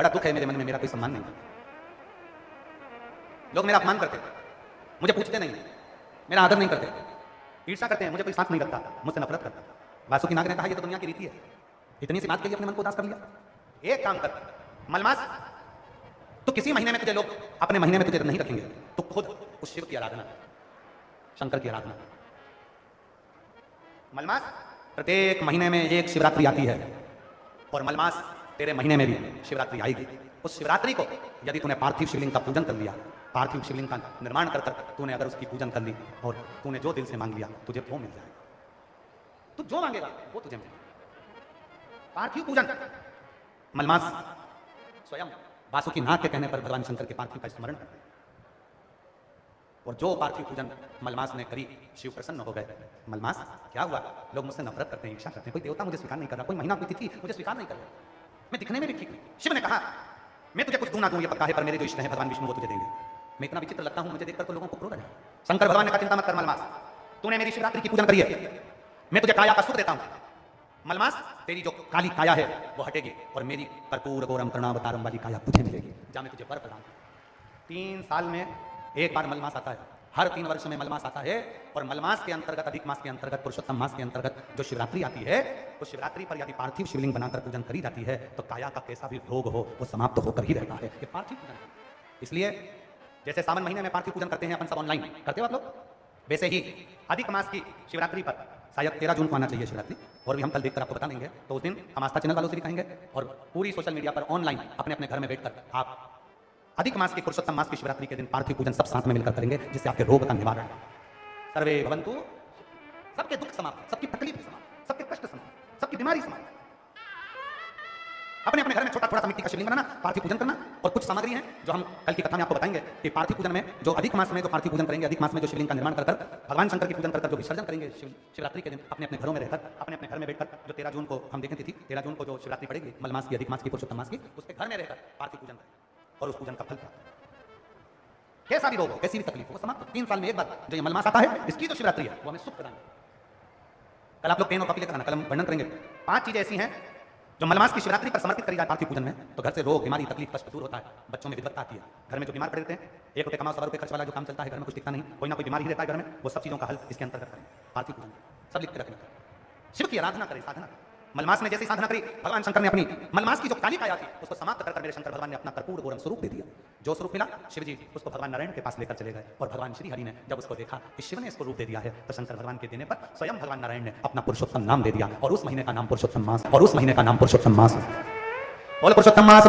बड़ा दुख है मेरे मन में, मेरा कोई सम्मान नहीं। लोग मेरा अपमान करते, मुझे पूछते नहीं, मेरा आदर नहीं करते, ईर्ष्या करते हैं, मुझे कोई साथ नहीं रखता, मुझसे नफरत करता। वासुकी नाग ने कहा, ये तो दुनिया की रीति है। इतनी सी बात के लिए अपने मन को उदास कर लिया। एक काम कर मलमास, तो किसी महीने में तुझे लोग अपने महीने में तुझे नहीं रखेंगे, तो खुद उस शिव की आराधना, शंकर की आराधना। मलमास, प्रत्येक महीने में एक शिवरात्रि आती है और मलमास तेरे महीने में भी शिवरात्रि आएगी। उस शिवरात्रि को यदि तूने पार्थिव शिवलिंग का पूजन कर लिया, पार्थिव शिवलिंग का निर्माण कर कर तूने अगर उसकी पूजन कर ली और तूने जो दिल से मांग लिया, तुझे वो मिल जाएगा। तू जो मांगेगा वो तुझे मिलेगा। पार्थिव पूजन, मलमास स्वयं वासुकी नाग के कहने पर भगवान शंकर के पार्थिव का स्मरण करते हैं और जो पार्थिव पूजन मलमास ने करी, शिव प्रसन्न हो गए। मलमास क्या हुआ? लोग मुझसे नफरत करते हैं, ईर्ष्या करते हैं, कोई देवता मुझे स्वीकार नहीं कर रहा, कोई महीना, कोई तिथि मुझे स्वीकार नहीं कर रहा, मैं दिखने में भी ठीक नहीं। शिव ने कहा, मैं तुझे कुछ दूं ना दूं ये पक्का है, पर मेरे जो इष्ट है भगवान विष्णु वो तुझे देंगे। मैं इतना विचित्र लगता हूं, मुझे देखकर तो लोगों को क्रोध है। शंकर भगवान ने कहा, चिंता मत कर मलमास, तूने मेरी शिवरात्रि की पूजन करी है, मैं तुझे काया का सुख देता हूं। मलमास, तेरी जो काली काया है वो हटेगी और मेरी कर्पूर गौरम करुणावतारम वाली काया तुझे मिलेगी। जा मैं तुझे वर प्रदान। 3 साल में एक बार मलमास आता है, हर 3 वर्ष में मलमास आता है और मलमास के अंतर्गत, अधिक मास के अंतर्गत, पुरुषोत्तम मास के अंतर्गत जो शिवरात्रि आती है, उस शिवरात्रि पर यदि पार्थिव शिवलिंग बनाकर पूजन करी जाती है तो काया का कैसा भी रोग हो वो समाप्त होकर ही रहता है। ये पार्थिव पूजन है। इसलिए जैसे सावन महीने में पार्थिव पूजन करते हैं अपन सब ऑनलाइन, करते हो आप लोग, वैसे ही अधिक मास की शिवरात्रि पर, शायद 13 जून को आना चाहिए शिवरात्रि, और भी हम कल देखकर आपको बता देंगे, तो उस दिन हम आस्था चैनल वालों से भी कहेंगे और पूरी सोशल मीडिया पर ऑनलाइन अपने अपने घर में बैठकर आप अधिक मास की, पुरुषोत्तम मास की शिवरात्रि के दिन पार्थिव पूजन सब साथ में मिलकर करेंगे, जिससे आपके रोग का निवारण। सर्वे भवन्तु, सबके दुख समाप्त, सबकी तकलीफ समाप्त, सबके कष्ट समाप्त, सबकी बीमारी समाप्त। अपने अपने घर में छोटा थोड़ा सा मिट्टी का शिवलिंग बनाना, पार्थिव पूजन करना, और कुछ सामग्री है जो हम कल की कथा में आपको बताएंगे कि पार्थिव पूजन में जो अधिक मास में जो पार्थिव पूजन करेंगे, अधिक मास में जो शिवलिंग का निर्माण कर भगवान शंकर की पूजन कर जो विसर्जन करेंगे शिवरात्रि के दिन अपने अपने घरों में रहकर, अपने अपने घर में बैठकर, जो 13 जून को हम देखें तिथि, 13 जून को जो शिवरात्रि पड़ेगी, मलमास की, अधिक मास की, पुरुषोत्तम मास की, उसके घर में रहकर पार्थिव पूजन करें और उस पूजन का फल प्राप्त। कैसा भी रोग हो, कैसी भी तकलीफ हो, वो समाप्त। 3 साल में एक बार जो ये मलमास आता है, इसकी जो शिवरात्रि है वो हमें सुख प्रदान करेगी। कल आप लोग पेन और कॉपी लेकर आना, कल हम वर्णन करेंगे 5 चीजें ऐसी हैं जो मलमास की शिवरात्रि पर समर्पित करी जाए पार्थिव पूजन में, तो घर से रोग, बीमारी, तकलीफ, कष्ट दूर होता है, बच्चों में विद्वत्ता आती है। घर में जो बीमार पड़े रहते हैं, 1 रुपये कमाओ 100 रुपये खर्च वाला जो काम चलता है, घर में कुछ टिकता नहीं, कोई ना कोई बीमारी ही रहता है घर में, वो सब चीजों का हल इसके अंतर्गत करें। पार्थिव पूजन सब लिख के रखें, शिव की आराधना करें, साधना करें। मलमास ने जैसी साधना करी, भगवान शंकर ने अपनी मलमास की जो काली काया थी उसको समाप्त कर मेरे शंकर भगवान ने अपना कर्पूर गौरम स्वरूप दे दिया। जो स्वरूप मिला, शिव जी उसको भगवान नारायण के पास लेकर चले गए और भगवान श्री हरि ने जब उसको देखा कि शिव ने इसको रूप दे दिया है, तो शंकर भगवान के देने पर स्वयं भगवान नारायण ने अपना पुरुषोत्तम नाम दे दिया और उस महीने का नाम पुरुषोत्तम मास, और उस महीने का नाम पुरुषोत्तम मास। बोल पुरुषोत्तम मास।